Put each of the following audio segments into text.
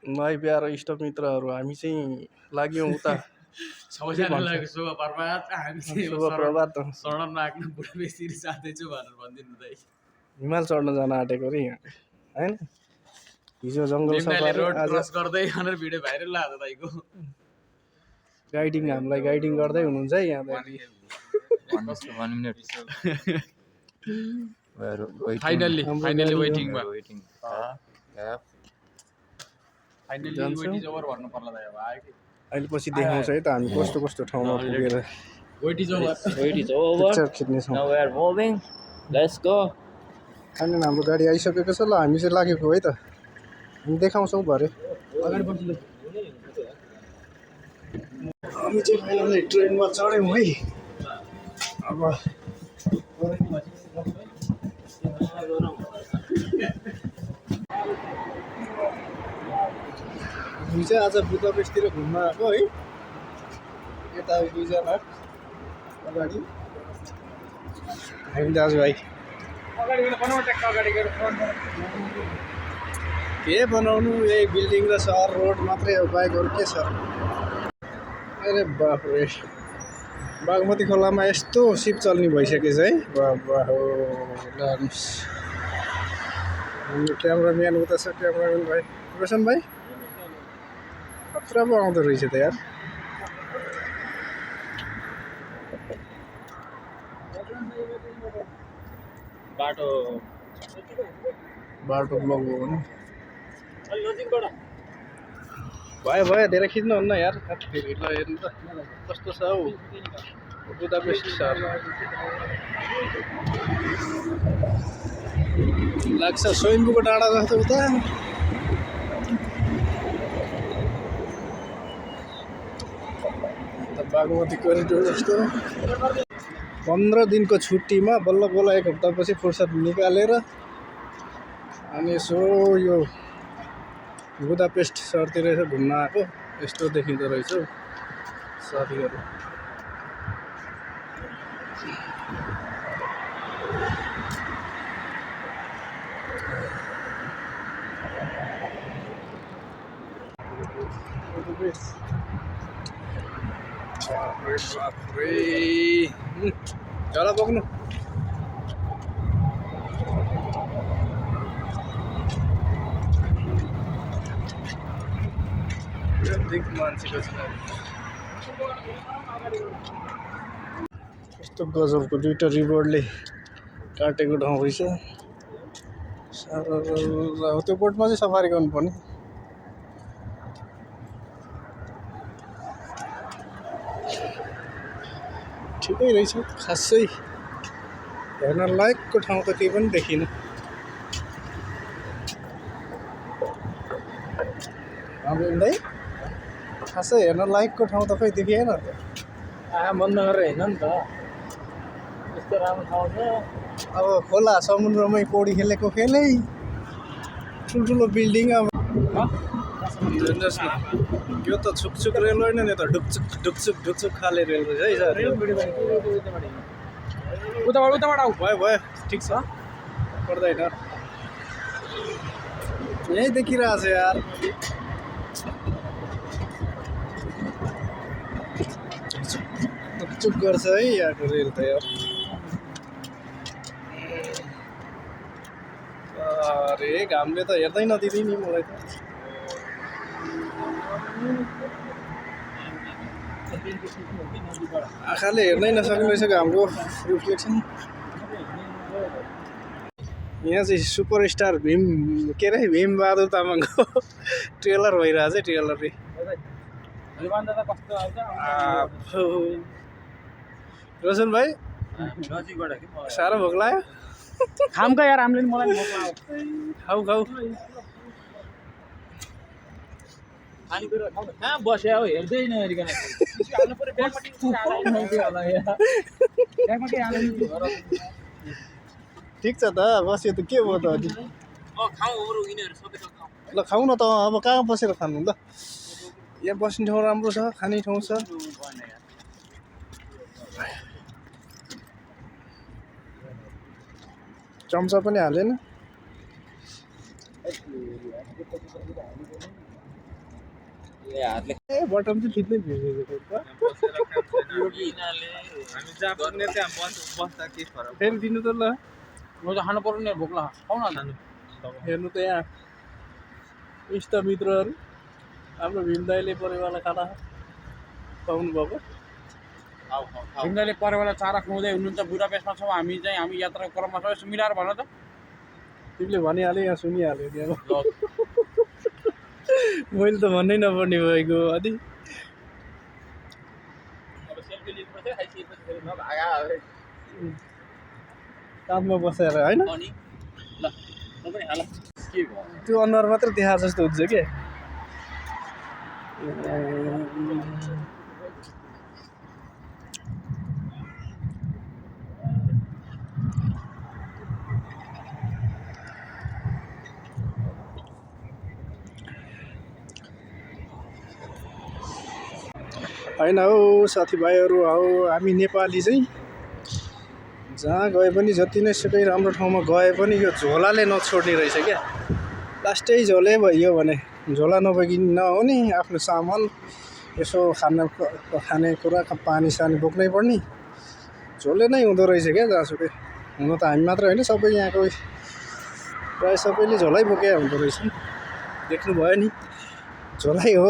भाइ प्यारो इष्टमित्रहरू हामी चाहिँ लाग्यौँ उता सबैजनालाई शुभ प्रभात। हामी चाहिँ शुभ प्रभात शरण नाग्न बुढा बेसीरी जाँदैछु भनेर भनिदिनु दाइ। हिमाल चढ्न जान आँटेको रे यहाँ हैन। हिजो जङ्गल सफारी रोड आज क्रस गर्दै भनेर भिडियो भाइरल लाग्यो दाइको। गाइडिङ हामीलाई गाइडिङ गर्दै हुनुहुन्छ है यहाँ दाइ। फाइनली वेटिङमा अहिले पछि देखाउँछ है त हामी कस्तो कस्तो ठाउँमा पुगेर पिक्चर खिच्नेछौँ। खाने हाम्रो गाडी आइसकेको छ ल हामी चाहिँ लागेको है त हामी देखाउँछौँ भरे। हामी चाहिँ फाइनली ट्रेनमा चढ्यौँ है। अब हामी चाहिँ आज बुदापेस्टतिर घुम्न आएको है। यता दुईजना अगाडि हामी दाजुभाइ के बनाउनु यही बिल्डिङ र सहर रोड मात्रै हो बाइक अरू के छ। अरे बाफ्रे बागमती खोलामा यस्तो सिप चल्ने भइसकेछ है। बाबा हो लानुस्। क्यामराम्यान उता छ क्यामराम्यान भाइ रोशन भाइ खतरा पो आउँदो रहेछ त यार। बाटो ब्लक हो भने भयो धेरै खिच्नुहुन्न यार। फेरि ल हेर्नु त कस्तो छ हौ बुदापेस्ट सहर लाग्छ स्वयम्भूको डाँडा जस्तो उता। बागमती कोरिडोर जस्तो 15 दिनको छुट्टीमा बल्ल बल्ल एक हप्तापछि फुर्सद निकालेर अनि यसो यो बुदापेस्ट सहरतिर यसो घुम्न आएको। यस्तो देखिँदो रहेछ हौ साथीहरू। चला बोक्नु मान्छेको कस्तो गजबको दुईटा रिबोर्डले काटेको ठाउँ रहेछ। त्यो बोटमा चाहिँ सफारी गर्नुपर्ने। ठिकै रहेछ खासै हेर्न लायकको ठाउँ त केही पनि देखिनँ। भाइ खासै हेर्न लायकको ठाउँ त खै देखिएन त। बन्द गरेर हेर्न नि त यस्तो राम्रो ठाउँ छ। अब खोला समुद्रमै पौडी खेलेको खेलै ठुल्ठुलो बिल्डिङ। अब हेर्नुहोस् न यो त छुकछुक रेल होइन नि त ढुकछुक खाले रेल रहेछ है सर। उताबाट आऊ भयो ठिक छ पर्दैन यहीँ देखिरहेको छ यार। चुप गर्छ है यहाँको रेल त यार। अरे घामले त हेर्दै नदिँदै नि मलाई त। आँखाले हेर्नै नसक्ने रहेछ घामको रिफ्लेक्सन। यहाँ चाहिँ सुपरस्टार भीम के अरे भीम बहादुर तामाङको ट्रेलर भइरहेछ है। ट्रेलर रे रोशन भाइ साह्रो भोक लाग्यो। खाम का यार हामीले मलाई खाऊ कहाँ बस्यो हौ हेर्दै नहेरिकन ठिक छ त बस्यो त के भयो त अलि ल खाऊ न त। अब कहाँ बसेर खानु ल यहाँ बस्ने ठाउँ राम्रो छ खाने ठाउँ छ। चम्चा पनि हालेन। ए हातले ए बटम चाहिँ फिट्नै भिजेको त हामी जहाँ पुग्ने त्यहाँ बस्दा के फरक फेरि दिनु त ल म त खानु पर्यो नि भोक लाग्छ खाउ न खानु हेर्नु त यहाँ इष्टमित्रहरू हाम्रो भीम दाइले परेवाला खाना पाउनु भएको तिमीले परेवाला चारा खुवाउँदै हुनुहुन्छ बुढापेसमा छौँ हामी चाहिँ हामी यात्राको क्रममा छौँ यसो मिलाएर भन त तिमीले भनिहाल्यो यहाँ सुनिहाल्यो त्यहाँ मैले त भन्नै नपर्ने भएको अनि अब सेल्फी लिनुपर्छ खाइसकेपछि फेरि नभागा काममा बसेर होइन अनि ल म पनि हाल के भयो त्यो अनुहार मात्रै देखाएको जस्तो हुन्छ के होइन हौ साथीभाइहरू हौ हामी नेपाली चाहिँ जहाँ गए पनि जति नै सुकै राम्रो ठाउँमा गए पनि यो झोलाले नछोड्ने रहेछ क्या लास्टै झोले भइयो भने झोला नबोकी नहुने आफ्नो सामान यसो खानेकुरा पानी सानी बोक्नै पर्ने झोले नै हुँदो रहेछ क्या जहाँसुकै हुन त हामी मात्र होइन सबै यहाँको प्रायः सबैले झोलै बोके हुँदो रहेछ देख्नु भयो नि झोलै हो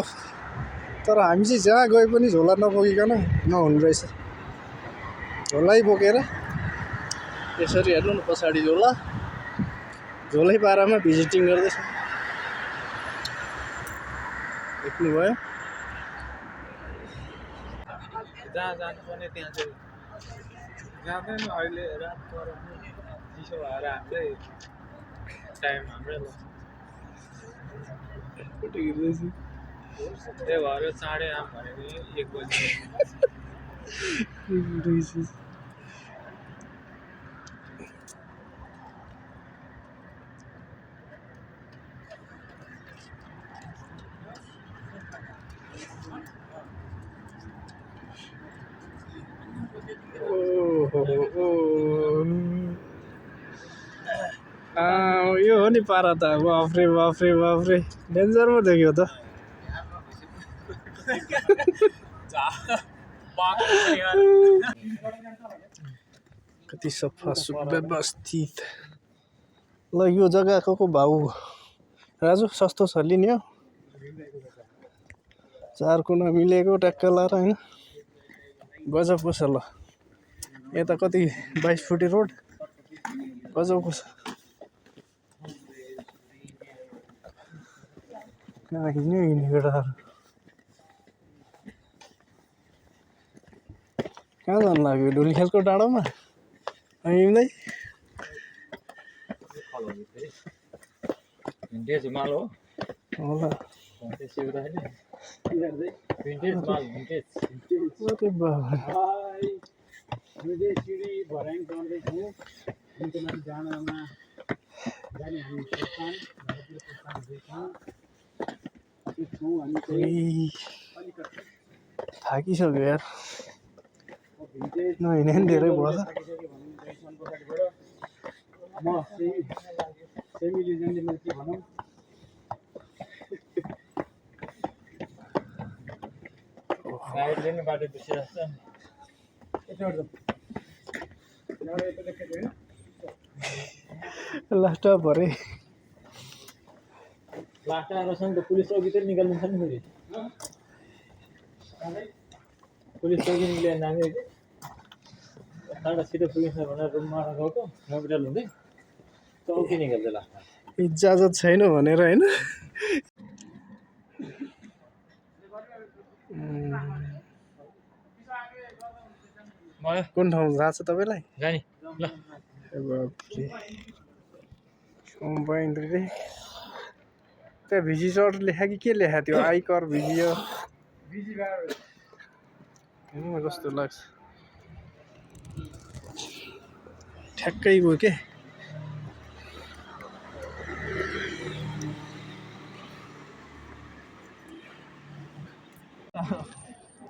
तर हामी चाहिँ जहाँ गए पनि झोला नबोकिकन नहुने रहेछ झोलै बोकेर यसरी हेर्नु न पछाडि झोलै पारामा भिजिटिङ गर्दैछ देख्नुभयो जहाँ जानुपर्ने त्यहाँ चाहिँ जाँदैन अहिले रात पर चिसो भएर हाम्रै टाइम हाम्रै त्यही त्यही भएर चाँडै आऊँ भनेको 1 बजी यो हो नि पारा त बाफ्रे बाफ्रे बाफ्रे डेन्जरमा देख्यो त कति सफा सुव्यवस्थित ल यो जग्गाको भाउ राजु सस्तो छ लिने हो 4 कुना मिलेको ट्याक्क लाएर होइन गजबको छ ल यता कति 22 फुटे रोड गजबको छ कहाँ हिँड्यो केटाहरू कहाँ जानु लाग्यो ढुलिखेलको डाँडोमा हिँड्दै भिन्टेज माल हो होला भिन्टेज माल भिन्टेज अरे बाबा हामीले सिडी भर्याङ चढ्दैछौँ जुनको लागि जानमा जाने हामी प्रस्थान छौँ हामी अलिकति थाकिसक्यो यार भिन्टेज नहिँडे नि धेरै भयो त पछाडिबाट म सेमी लिजेन्डले के भनौँ गाडीले नि बाटो बिर्सिरहेको छ लास्टमा भरे लास्ट आएरसँग त पुलिस चौकीतिर निकाल्नु छ नि फेरि पुलिस चौकी निकालेर नामी साँडा छिटो पुगिन्छ भनेर रुममा गएको हस्पिटल हुँदै चौकी निकाल्छ लास्टमा इजाजत छैन भनेर होइन भयो कुन ठाउँ थाहा छ तपाईँलाई जाने ल कम्बाइन्ड रे त्यहाँ भिजिटर लेखा कि के लेखा थियो आइकर भिजियो हेर्नु न कस्तो लाग्छ ठ्याक्कै गयो के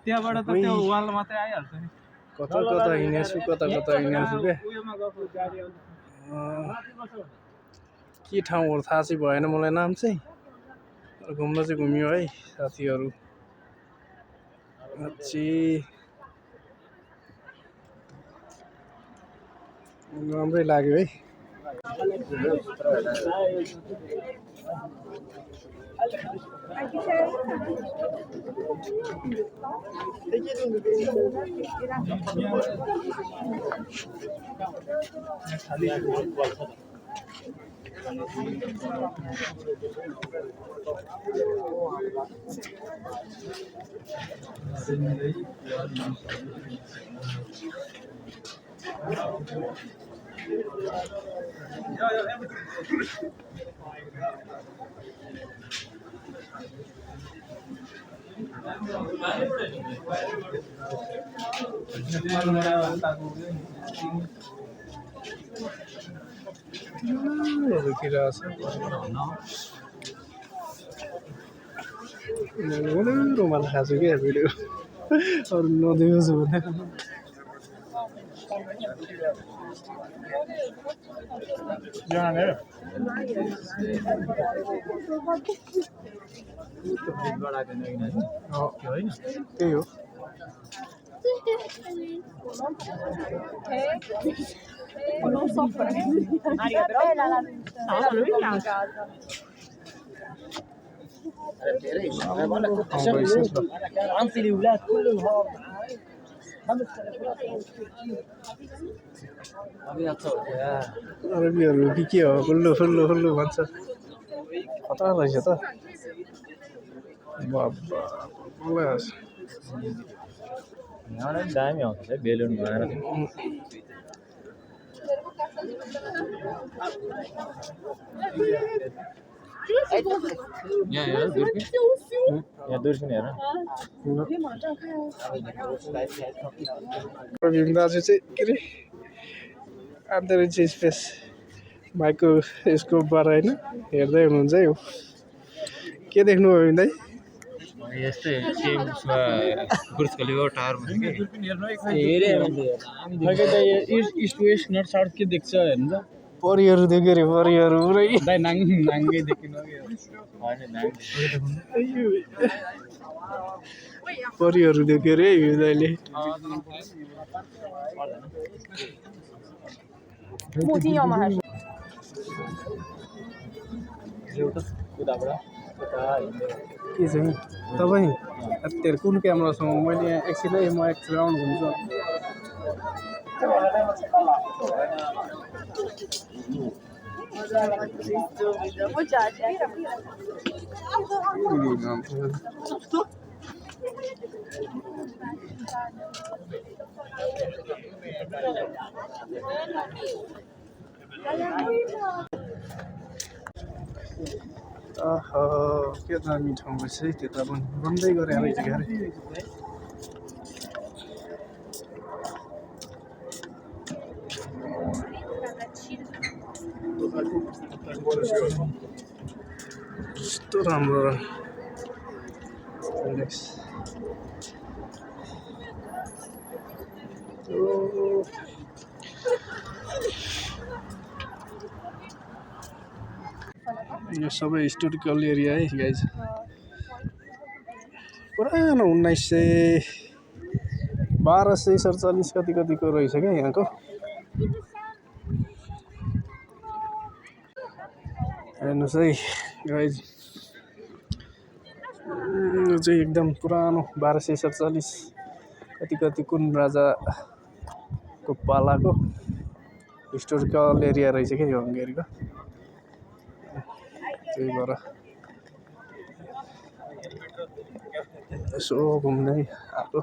त्यहाँबाट त त्यो वाल मात्रै आइहाल्छ नि कता कता हिँडेछु कता कता हिँडेछु क्या उयोमा गएको गाडी के ठाउँहरू थाहा चाहिँ भएन मलाई नाम चाहिँ घुम्न चाहिँ घुम्यो है साथीहरू अच्छी राम्रै लाग्यो है। रोकिरहेछ रुमाल खाएको छु क्या भिडियो अरू नदेखाउँछु भने त्यही हो अरबीहरू के हो हुल्लु फुल्लु फुल्लु भन्छ खतरा रहेछ त बाबा दामी आउँछ बेलुन बनाएर यहाँ दुर्पिन हेर प्रवीण दाजु चाहिँ के अरे आन्दै रहेछ स्पेस माइक्रो स्कोपबाट होइन हेर्दै हुनुहुन्छ है के देख्नु भयो दाइ यस्तै बुर्ज खलिफा टावरमा इस्ट वेस्ट नर्थ साउथ के देख्छ हेर्नु त परिहरू देख्यो अरे परिहरू पुरै दाइ नाङ्गे देखिनु परिहरू देख्यो अरे यो दाइले के छ नि तपाईँ तेरो कुन क्यामेरासँग मैले यहाँ एकछिनै म एकछिन राउन्ड घुम्छु के दामी ठाउँ रहेछ है त्यता पनि बन्दै गरे रहेछ क्यारे कस्तो राम्रो यो सबै हिस्टोरिकल एरिया है गाइज पुरानो 1247 कतिको रहेछ क्या यहाँको हेर्नुहोस् है गाइज यो चाहिँ एकदम पुरानो 1247 कति कुन राजाको पालाको हिस्टोरिकल एरिया रहेछ क्या यो हङ्गेरीको त्यही भएर यसो घुम्दै आएको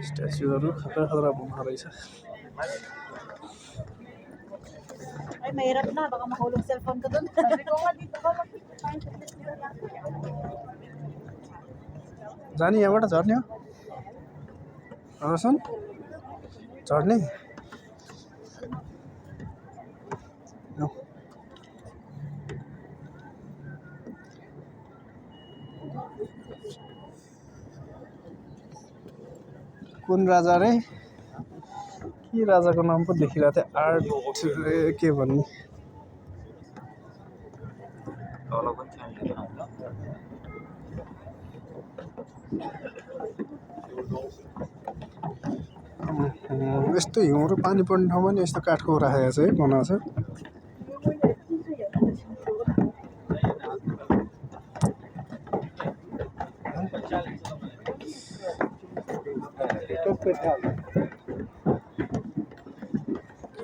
स्ट्याचुहरू खतरा घुम्न रहेछ Ay, mahirap na. Baka mahulog cellphone ko dun. Sabi ko nga dito ka जाने यहाँबाट झर्ने हो सुन झर्ने कुन राजा रे के राजाको नाम पो देखिरहेको थिएँ आर्ट के भन्ने तल पनि छ यस्तो हिउँ र पानी पर्ने ठाउँमा नि यस्तो काठको राखेको छ है बनाएको छ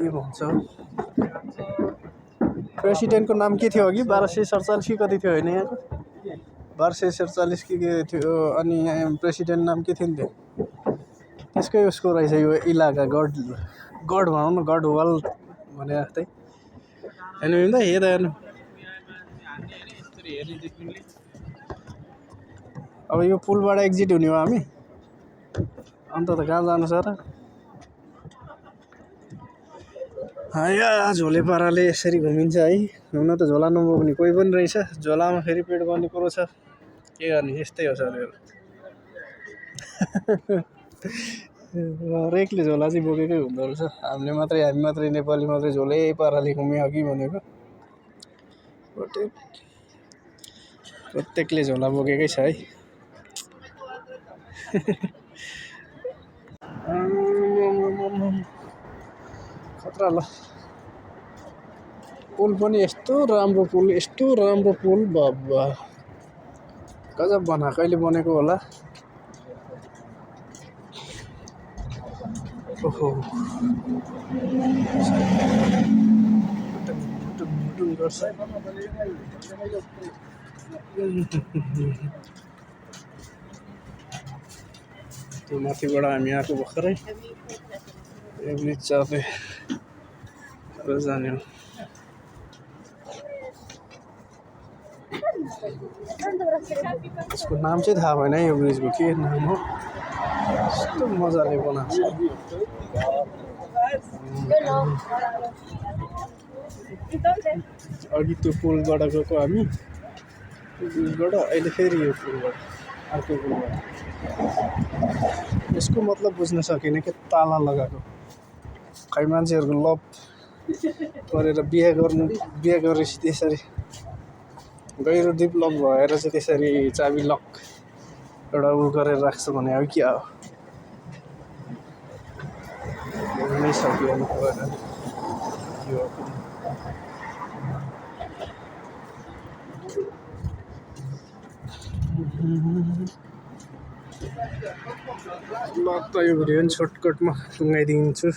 के भन्छ प्रेसिडेन्टको नाम के थियो अघि 1247 कि कति थियो होइन यहाँको 1247 कि के थियो अनि यहाँ प्रेसिडेन्ट नाम के थियो नि त्यो त्यसकै उसको रहेछ यो इलाका गढ भनौँ न गढवाल भने जस्तै होइन मिल्दा हेर्दा हेर्नु अब यो पुलबाट एक्जिट हुने हो हामी अन्त त कहाँ जानु छ र यहाँ झोले पाराले यसरी घुमिन्छ है हुन त झोला नबोक्ने कोही पनि रहेछ झोलामा फेरि पेट गर्ने कुरो छ के गर्ने यस्तै हो साथीहरू हरेकले झोला चाहिँ बोकेकै हुँदो रहेछ हामी मात्रै नेपाली मात्रै झोलै पाराले घुम्यो कि भनेको प्रत्येकले झोला बोकेकै छ है खतरा ल पुल पनि यस्तो राम्रो पुल बाबा गजब बनाएको कहिले बनेको होला ओहो गर्छ त्यो माथिबाट हामी आएको भर्खरै ब्रिज चापे जाने हो यसको नाम चाहिँ थाहा भएन है यो ब्रिजको के नाम हो यस्तो मजाले बनाएको छ अघि त्यो पुलबाट गएको हामी त्यो ब्रिजबाट अहिले फेरि यो पुलबाट अर्को पुलबाट यसको मतलब बुझ्न सकिनँ कि ताला लगाएको खै मान्छेहरूको लभ गरेर बिहे गरेपछि त्यसरी गहिरो डिप लक भएर चाहिँ त्यसरी चाबी लक एउटा उ गरेर राख्छ भने अब के हो नै सक्यो ल त यो भिडियो पनि सर्टकटमा टुङ्गाइदिन्छु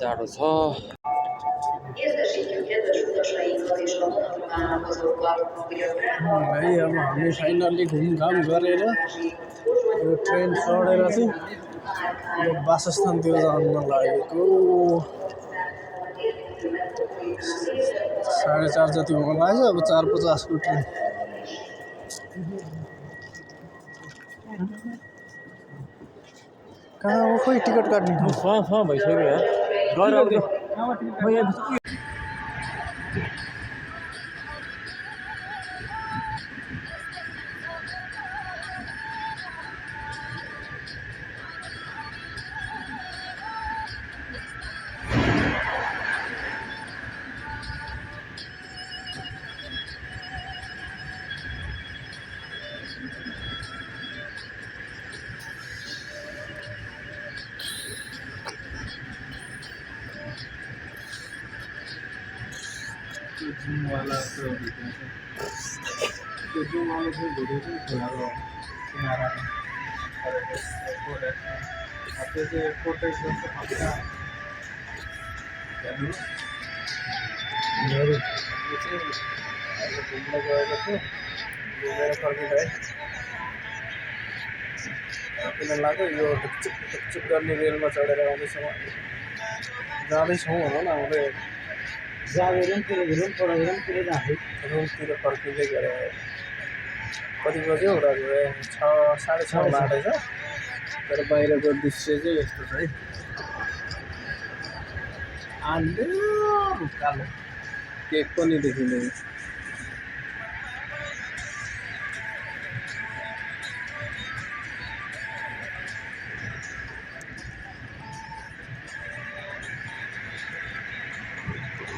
जाडो छ भाइ अब हामी फाइनल्ली घुमघाम गरेर यो ट्रेन चढेर चाहिँ यो वासस्थानतिर जान लागेको 4:30 जति हुन लाग्यो अब 4:50 को ट्रेन कहाँ हो खोइ टिकट काट्ने ठाउँ भइसक्यो यार वाला त्यो जुम वाला चाहिँ भिडियो चाहिँ खोलाको किनारामा त्यो चाहिँ प्रोटेक्ट गर्छ खतरा हेर्नु हेरौँ। यो चाहिँ अहिले घुम्न गएको थियो घुमेर फर्किँदा है किन लाग्यो यो ढुकचुक गर्ने रेलमा चढेर आउँदैछौँ जाँदैछौँ भनौँ न आउँदै जाँदैन तिर घुरौँ पढाएर तिर जाँदै रुमतिर फर्किँदै गएर कति बज्यो राजु 6:30 आँटेछ तर बाहिरको दृश्य चाहिँ यस्तो छ है आन्धो कालो केक पनि देखिँदैन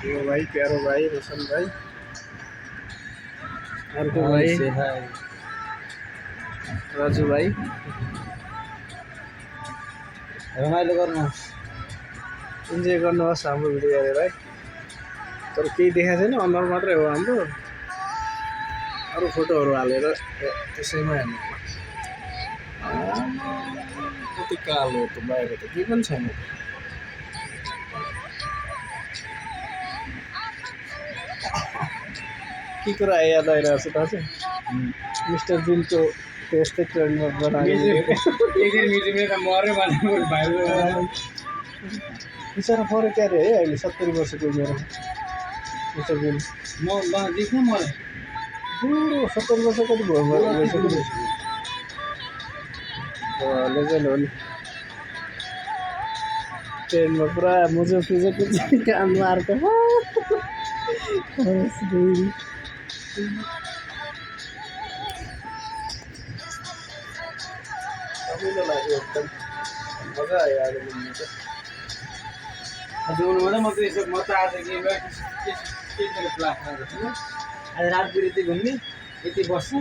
यो भाइ प्यारो भाइ रोशन भाइ अर्को भाइ राजु भाइ रमाइलो गर्नुहोस् इन्जोय गर्नुहोस् हाम्रो भिडियो हेरेर है तर केही देखाएको छैन अनुहार मात्रै हो हाम्रो अरू फोटोहरू हालेर त्यसैमा हेर्नु कति कालो त बाहिर त केही पनि छैन के कुरा याद आइरहेको छ थाहा छ मिस्टर बिनको त्यस्तै ट्रेन्डमा बनाएको बिचरा पऱ्यो क्या अरे है अहिले 70 वर्षको उमेरमा मिस्टर बिन बुढो 70 वर्ष कति भयो लेजेन्ड हो नि ट्रेनमा पुरा मुजो सुजेको काम मार्को रमाइलो लाग्यो एकदम मजा आयो आज घुम्नु चाहिँ आज रात बिराती घुम्ने यति बस्छु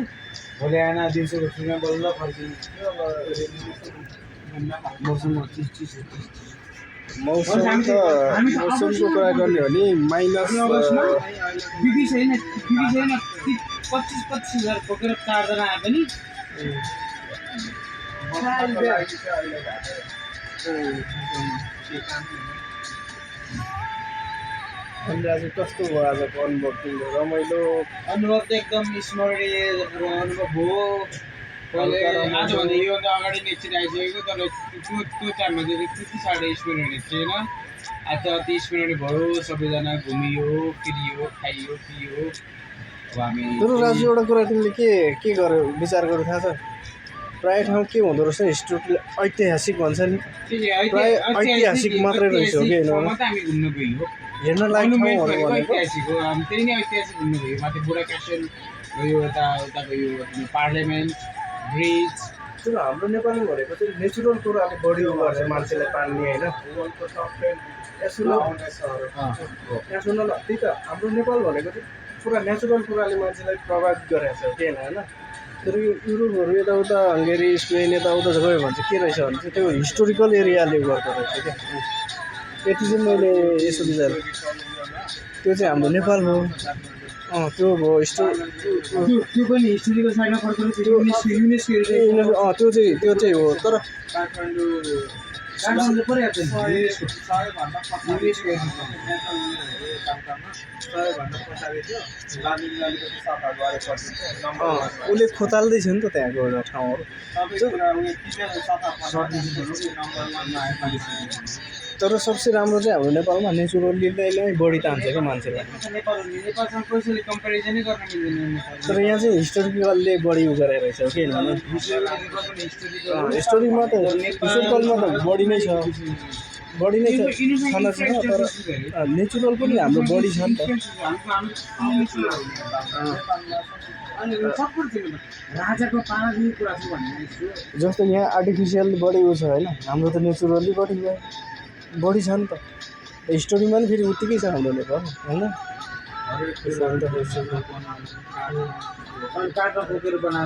भोलि आएन दिउँसोको छुट्टीमा बल्ल फर्किने मौसम मौसमको कुरा गर्ने हो नि माइनस बिबी छैन 25,000 बोकेर 4 जना आए पनि अनि आज कस्तो भयो आजको अनुभव तिम्रो रमाइलो अनुभव त एकदम स्मरणीय अनुभव हो पहिले आजभन्दा योभन्दा अगाडि नै एकचोटि आइसकेको तर त्यो टाइममा चाहिँ त्यति साह्रो स्मरणीय थिएन आज त अति स्मरणीय भयो सबैजना घुमियो फिरियो खाइयो पियो अब हामी तर राजु एउटा कुरा तिमीले के गर्यो विचार गर्यो थाहा छ प्रायः ठाउँ के हुँदो रहेछ हिस्टोरिकल ऐतिहासिक भन्छ नि प्राय ऐतिहासिक मात्रै रहेछ हो कि होइन हामी घुम्न गयो हेर्न लायक ठाउँहरू भनेको ऐतिहासिक हो हामी त्यही नै ऐतिहासिक घुम्न गयो माथि बुढा क्यासल गयो यता गयो पार्लियामेन्ट ब्रिज तर हाम्रो नेपालमा भनेको चाहिँ नेचुरल कुराले बढी उ गर्छ मान्छेलाई पाल्ने होइन यहाँ सुन ल त्यही त हाम्रो नेपाल भनेको चाहिँ पुरा नेचुरल कुराले मान्छेलाई प्रभावित गरेको छ के होइन तर यो युरोपहरू यताउता हङ्गेरी स्पेन यताउता गयो भने चाहिँ के रहेछ भने चाहिँ त्यो हिस्टोरिकल एरियाले गर्दो रहेछ क्या यति चाहिँ मैले यसो विचार त्यो चाहिँ हाम्रो नेपाल हो त्यो भयो त्यो पनि हिस्टोरिकल साइडमा पर्छ त्यो चाहिँ हो तर काठमाडौँ परिहाल्छ उसले खोताल्दैछ नि त त्यहाँको एउटा ठाउँहरू तर सबसे राम्रो चाहिँ हाम्रो नेपालमा नेचुरली नै बढी तान्छ क्या मान्छेलाई तर यहाँ चाहिँ हिस्टोरिकलले बढी उ गरेर रहेछ कि हिस्टोरिकमा त हिस्टोरिकलमा त बढी नै छ छन तर नेचुरल पनि हाम्रो बढी छ नि त राजाको पालादेखि कुरा छ भन्ने जस्तो यहाँ आर्टिफिसियल बढी उ छ होइन हाम्रो त नेचुरली बढी छ नि त हिस्टोरीमा पनि फेरि उत्तिकै छ हाम्रो नेपाल होइन काठमा बोकेर बनाएको